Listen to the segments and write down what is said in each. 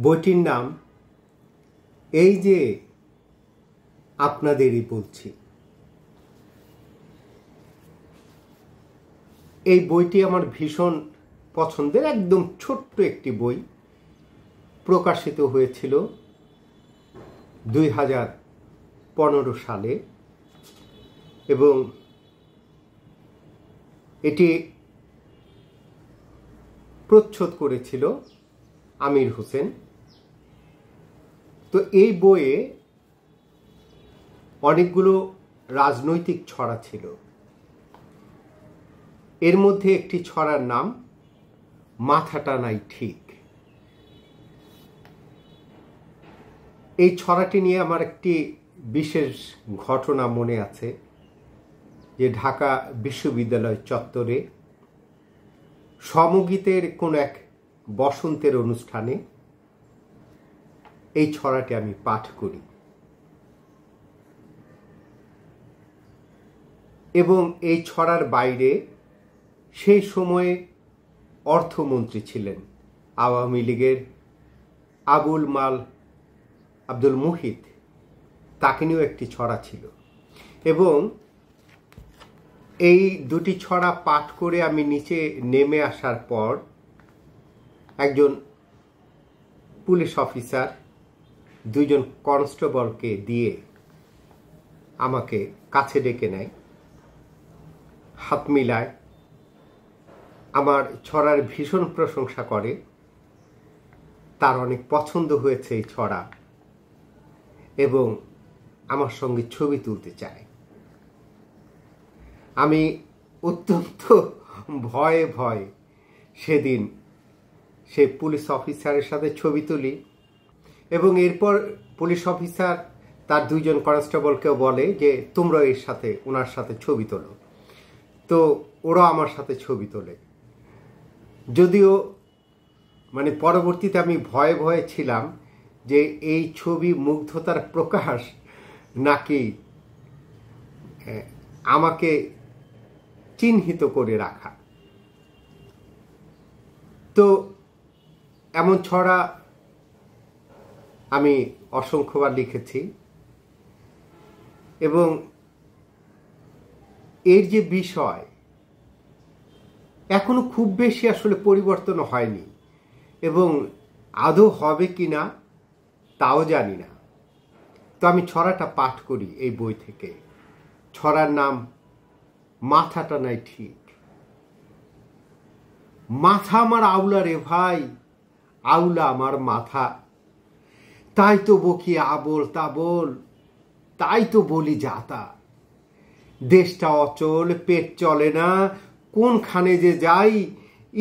বইটির নাম এই যে আপনাদেরই বলছি। এই বইটি আমার ভীষণ পছন্দের, একদম ছোট্ট একটি বই। প্রকাশিত হয়েছিল 2015 সালে এবং এটি প্রচ্ছদ করেছিল আমির হোসেন। তো এই বইয়ে অনেকগুলো রাজনৈতিক ছড়া ছিল। এর মধ্যে একটি ছড়ার নাম মাথাটা নাই ঠিক। এই ছড়াটি নিয়ে আমার একটি বিশেষ ঘটনা মনে আছে, যে ঢাকা বিশ্ববিদ্যালয় চত্বরে সমগীতের কোন এক বসন্তের অনুষ্ঠানে এই ছড়াটি আমি পাঠ করি এবং এই ছড়ার বাইরে সেই সময়ে অর্থমন্ত্রী ছিলেন আওয়ামী লীগের আব্দুল মুহিত, তাকে নিয়েও একটি ছড়া ছিল। এবং এই দুটি ছড়া পাঠ করে আমি নিচে নেমে আসার পর একজন পুলিশ অফিসার দুইজন কনস্টেবলকে দিয়ে আমাকে কাছে ডেকে নেয়, হাত মিলায়, আমার ছড়ার ভীষণ প্রশংসা করে, তার অনেক পছন্দ হয়েছে এই ছড়া এবং আমার সঙ্গে ছবি তুলতে চায়। আমি অত্যন্ত ভয়ে সেদিন সে পুলিশ অফিসারের সাথে ছবি তুলি এবং এরপর পুলিশ অফিসার তার দুইজন কনস্টেবলকেও বলে যে তোমরা ওনার সাথে ছবি তোলো। তো ওরা আমার সাথে ছবি তোলে। যদিও পরবর্তীতে আমি ভয়ে ছিলাম যে এই ছবি মুগ্ধতার প্রকাশ নাকি আমাকে চিহ্নিত করে রাখা। তো এমন ছড়া আমি অসংখ্যবার লিখেছি এবং এর যে বিষয় এখনো খুব বেশি আসলে পরিবর্তন হয়নি এবং আদৌ হবে কিনা তাও জানি না। তো আমি ছড়াটা পাঠ করি এই বই থেকে। ছড়ার নাম মাথাটা নাই ঠিক। মাথা আমার আউলা রে ভাই, আউলা আমার মাথা, তাই তো বকি আবোল তাবোল, তাই তো বলি যাতা। দেশটা অচল, পেট চলে না, কোনখানে যে যাই,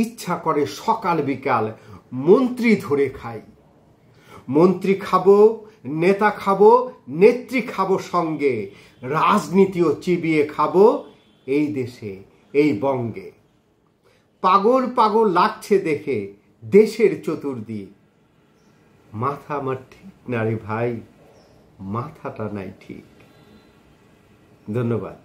ইচ্ছা করে সকাল বিকাল মন্ত্রী ধরে খাই। মন্ত্রী খাবো, নেতা খাবো, নেত্রী খাবো সঙ্গে, রাজনীতিও চিবিয়ে খাবো এই দেশে এই বঙ্গে। পাগল পাগল লাগছে দেখে দেশের চতুর্দিক, মাথা আমার ঠিক না রে ভাই, মাথাটা নাই ঠিক। ধন্যবাদ।